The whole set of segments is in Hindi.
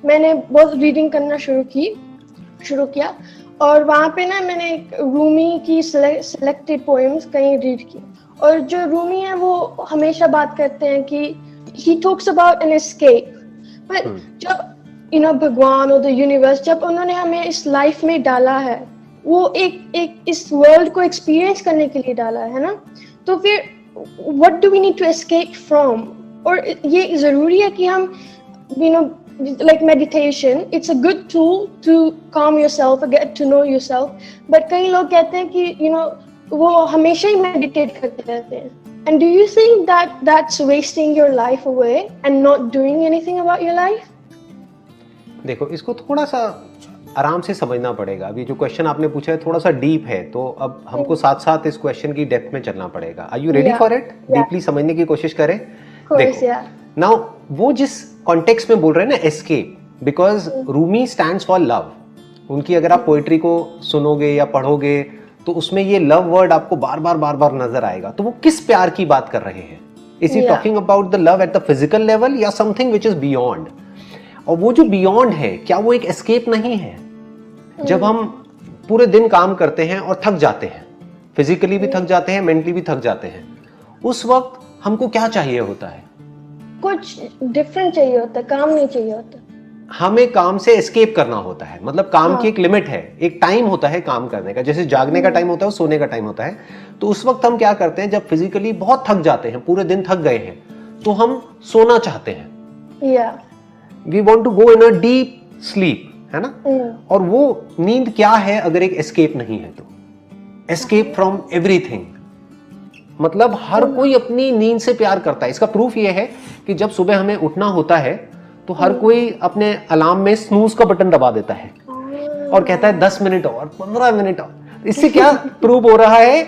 मैंने बहुत रीडिंग करना शुरू किया और वहाँ पे ना मैंने रूमी की सिलेक्टेड पोएम्स कहीं रीड की। और जो रूमी है वो हमेशा बात करते हैं कि he talks about an escape, but जब भगवान और द यूनिवर्स जब उन्होंने हमें इस लाइफ में डाला है, वो एक इस वर्ल्ड को एक्सपीरियंस करने के लिए डाला है ना, तो फिर what do we need to escape from? और ये जरूरी है कि हम like meditation, it's a good tool to calm yourself or get to know yourself, but कई लोग कहते हैं कि वो हमेशा ही meditate करते रहते हैं. And do you think that that's wasting your life away and not doing anything about your life? देखो, इसको थोड़ा सा आराम से समझना पड़ेगा। अभी जो क्वेश्चन आपने पूछा है थोड़ा सा डीप है, तो अब हमको साथ साथ इस क्वेश्चन की डेप्थ में चलना पड़ेगा। Are you ready for it? Deeply समझने की कोशिश करें। देखो, नाउ वो जिस कॉन्टेक्स्ट में बोल रहे हैं ना, escape, because Rumi stands for love. उनकी अगर आप पोएट्री को सुनोगे या पढ़ोगे तो उसमें ये लव वर्ड आपको बार बार नजर आएगा। तो वो किस प्यार की बात कर रहे हैं? Is he talking about the love at the physical level या समथिंग विच इज बियॉन्ड? और वो जो बियॉन्ड है, क्या वो एक एस्केप नहीं है? जब हम पूरे दिन काम करते हैं और थक जाते हैं, फिजिकली भी थक जाते हैं, मेंटली भी थक जाते हैं, उस वक्त हमको क्या चाहिए होता है? कुछ डिफरेंट चाहिए होता है, काम नहीं चाहिए होता। हमें काम से एस्केप करना होता है। मतलब काम की एक लिमिट है, एक टाइम होता है काम करने का। जैसे जागने का टाइम होता है, सोने का टाइम होता है। तो उस वक्त हम क्या करते हैं, जब फिजिकली बहुत थक जाते हैं, पूरे दिन थक गए हैं, तो हम सोना चाहते हैं। We want to go in a deep sleep, है ना? और वो नींद क्या है अगर एक एस्केप नहीं है तो? Escape from everything. मतलब हर कोई अपनी नींद से प्यार करता है। इसका प्रूफ ये है कि जब सुबह हमें उठना होता है तो हर कोई अपने अलार्म में स्नूज का बटन दबा देता है और कहता है 10 मिनट और, 15 मिनट और। इससे क्या प्रूव हो रहा है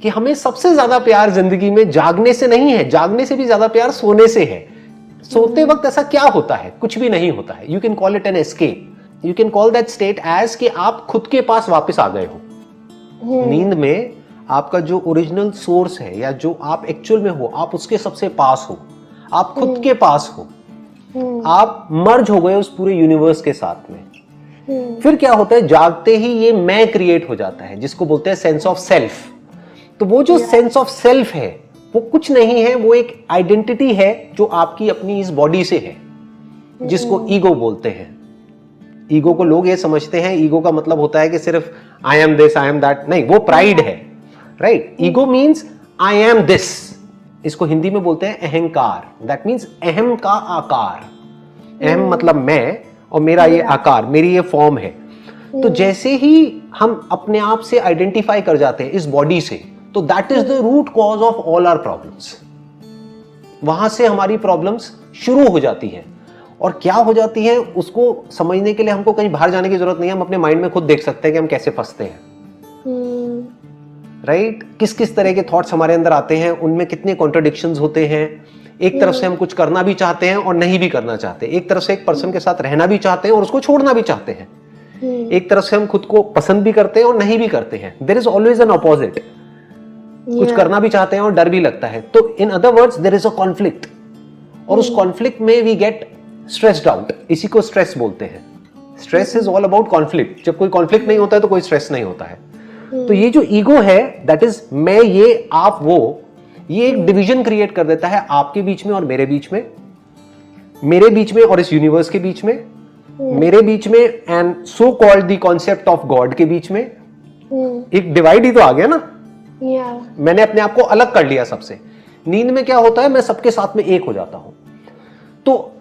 कि हमें सबसे ज्यादा प्यार जिंदगी में जागने से नहीं है, जागने से भी ज्यादा प्यार सोने से है। सोते वक्त ऐसा क्या होता है? कुछ भी नहीं होता है। You can call it an escape, you can call that state as कि आप खुद के पास वापस आ गए हो। नींद में आपका जो ओरिजिनल सोर्स है या जो आप एक्चुअल में हो, आप उसके सबसे पास हो, आप खुद के पास हो, आप मर्ज हो गए उस पूरे यूनिवर्स के साथ में। फिर क्या होता है, जागते ही ये मैं क्रिएट हो जाता है, जिसको बोलते हैं सेंस ऑफ सेल्फ। तो वो जो सेंस ऑफ सेल्फ है वो कुछ नहीं है, वो एक आइडेंटिटी है जो आपकी अपनी इस बॉडी से है, जिसको ईगो बोलते हैं। ईगो को लोग ये समझते हैं, ईगो का मतलब होता है कि सिर्फ I am this, I am that. नहीं, वो प्राइड है, right? Ego means I am this. इसको हिंदी में बोलते हैं अहंकार। दैट मीन्स अहम का आकार। अहम मतलब मैं, और मेरा ये आकार, मेरी ये फॉर्म है। तो जैसे ही हम अपने आप से आइडेंटिफाई कर जाते हैं इस बॉडी से, तो that is the root cause of all our problems. वहां से हमारी प्रॉब्लम्स शुरू हो जाती हैं। और क्या हो जाती है उसको समझने के लिए हमको कहीं बाहर जाने की जरूरत नहीं है। हम अपने माइंड में खुद देख सकते हैं कि हम कैसे फंसते हैं, राइट? किस किस तरह के थॉट्स हमारे अंदर आते हैं, उनमें कितने कॉन्ट्रडिक्शंस होते हैं। एक तरफ से हम कुछ करना भी चाहते हैं और नहीं भी करना चाहते। एक तरफ से एक पर्सन के साथ रहना भी चाहते हैं और उसको छोड़ना भी चाहते हैं। एक तरफ से हम खुद को पसंद भी करते हैं और नहीं भी करते हैं। There is always an opposite. कुछ करना भी चाहते हैं और डर भी लगता है। तो in other words there is a conflict, और उस कॉन्फ्लिक्ट में वी गेट स्ट्रेस्ड आउट। इसी को स्ट्रेस बोलते हैं। Stress is all about conflict. जब कोई कॉन्फ्लिक्ट नहीं होता है तो कोई स्ट्रेस नहीं होता है। तो ये जो ईगो है, दैट इज मैं, ये, आप, वो, ये एक डिवीजन क्रिएट कर देता है आपके बीच में और मेरे बीच में, मेरे बीच में और इस यूनिवर्स के बीच में, मेरे बीच में and so called the concept of God के बीच में। एक डिवाइड ही तो आ गया ना। मैंने अपने आप को अलग कर लिया सबसे। नींद में क्या होता है, मैं सबके साथ में एक हो जाता हूं। तो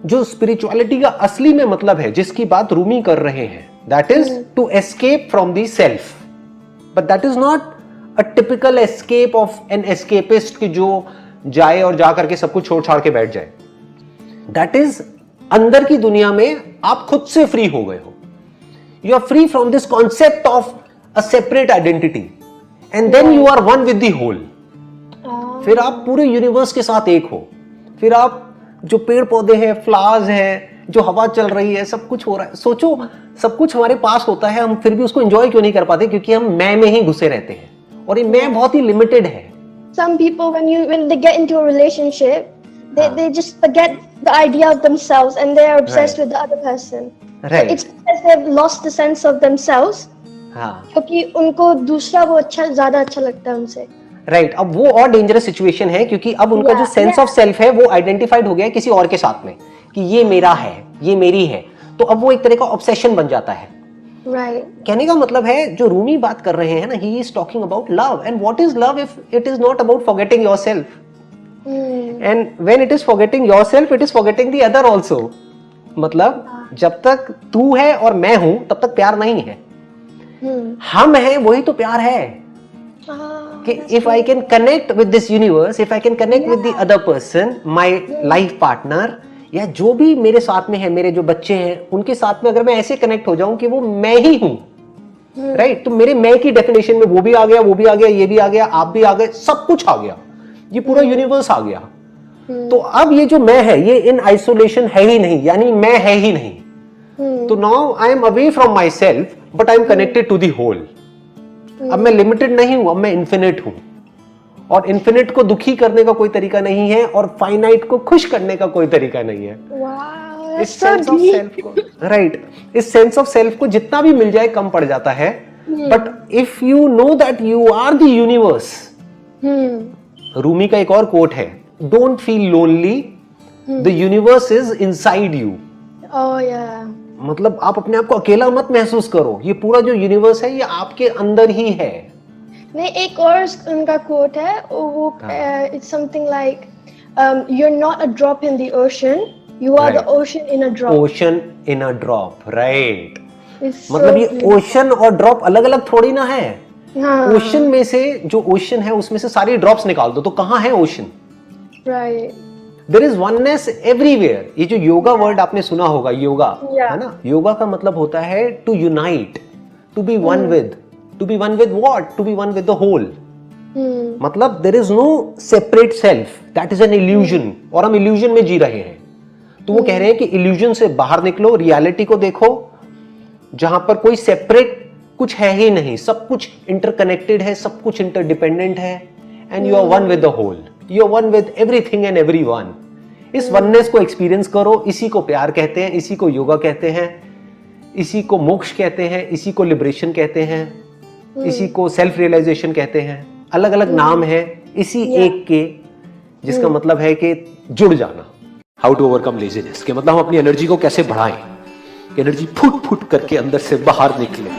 जो स्पिरिचुअलिटी का असली में मतलब है, जिसकी बात रूमी कर रहे हैं, that is to escape from the self. But that is not a typical escape of an escapist कि जो जाए और जा करके सब कुछ छोड़ छाड़ के बैठ जाए। दैट इज अंदर की दुनिया में आप खुद से फ्री हो गए हो। You are free from this concept of a separate identity and then you are one with the whole. फिर आप पूरे यूनिवर्स के साथ एक हो। फिर आप जो पेड़ पौधे हैं, फ्लावर्स हैं, जो हवा चल रही है, सब कुछ हो रहा है। सोचो, सब कुछ हमारे पास होता है, हम फिर भी उसको एंजॉय क्यों नहीं कर पाते? क्योंकि हम मैं में ही घुसे रहते हैं, और ये मैं बहुत ही लिमिटेड है। Some people when they get into a relationship, they just forget the idea of themselves and they are obsessed with the other person. Right. So it's because they've lost the sense of themselves. हाँ क्योंकि उनको दूसरा वो ज्यादा अच्छा लगता है उनसे. राइट. अब वो और डेंजरस सिचुएशन है क्योंकि अब उनका जो सेंस ऑफ सेल्फ है वो आइडेंटिफाइड हो गया है किसी और के साथ में कि ये मेरा है, ये मेरी है. तो अब वो एक तरह का ऑब्सेशन बन जाता है. Right. कहने का मतलब है जो रूमी बात कर रहे हैं ना, he is talking about love. And what is love if it is not about forgetting yourself? And when it is forgetting yourself, it is forgetting the other also. मतलब जब तक तू है और मैं हूं तब तक प्यार नहीं है. हम हैं वही तो प्यार है. कि if I can connect with this universe, if I can connect with the other person, my life partner, या जो भी मेरे साथ में है, मेरे जो बच्चे हैं उनके साथ में अगर मैं ऐसे कनेक्ट हो जाऊं कि वो मैं ही हूं, राइट? तो मेरे मैं की डेफिनेशन में वो भी आ गया, वो भी आ गया, ये भी आ गया, आप भी आ गए, सब कुछ आ गया, ये पूरा यूनिवर्स आ गया. तो अब ये जो मैं है ये इन आइसोलेशन है ही नहीं, यानी मैं है ही नहीं. तो now I am away from my self but I am connected to the whole. अब मैं लिमिटेड नहीं हूं, अब मैं इन्फिनिट हूं. और इन्फिनिट को दुखी करने का कोई तरीका नहीं है और फाइनाइट को खुश करने का कोई तरीका नहीं है. Wow, इस सेंस ऑफ सेल्फ को, राइट, इस सेंस ऑफ सेल्फ को जितना भी मिल जाए कम पड़ जाता है. But if you know that you are the universe. Rumi का एक और कोट है, don't feel lonely, the universe is inside you. मतलब आप अपने आप को अकेला मत महसूस करो, ये पूरा जो यूनिवर्स है ये आपके अंदर ही है. नहीं, एक और उनका कोट है, वो it's something like you are not a drop in the ocean, you are the ocean in a drop. Ocean in a drop, right. मतलब ये ओशन और ड्रॉप अलग अलग थोड़ी ना है. ओशन में से जो ओशन है उसमें से सारी ड्रॉप्स निकाल दो तो कहाँ है ocean? Right. There is oneness everywhere. ये जो योगा वर्ड आपने सुना होगा, योगा, है ना? योगा का मतलब होता है to unite, to be one with. To be one with what? To be one with the whole. मतलब there is no separate self. That is an illusion. और हम illusion में जी रहे हैं. तो वो कह रहे हैं कि illusion से बाहर निकलो, reality को देखो, जहां पर कोई separate कुछ है ही नहीं, सब कुछ interconnected है, सब कुछ interdependent है, and you are one with the whole. You are one with everything and everyone. इस वननेस को एक्सपीरियंस करो. इसी को प्यार कहते हैं, इसी को योगा कहते हैं, इसी को मोक्ष कहते हैं, इसी को लिबरेशन कहते हैं, इसी को सेल्फ रियलाइजेशन कहते हैं. अलग अलग नाम है इसी एक के, जिसका मतलब है कि जुड़ जाना. हाउ टू ओवरकम लेजीनेस के मतलब हम अपनी एनर्जी को कैसे बढ़ाएं, एनर्जी फुट फुट करके अंदर से बाहर निकले.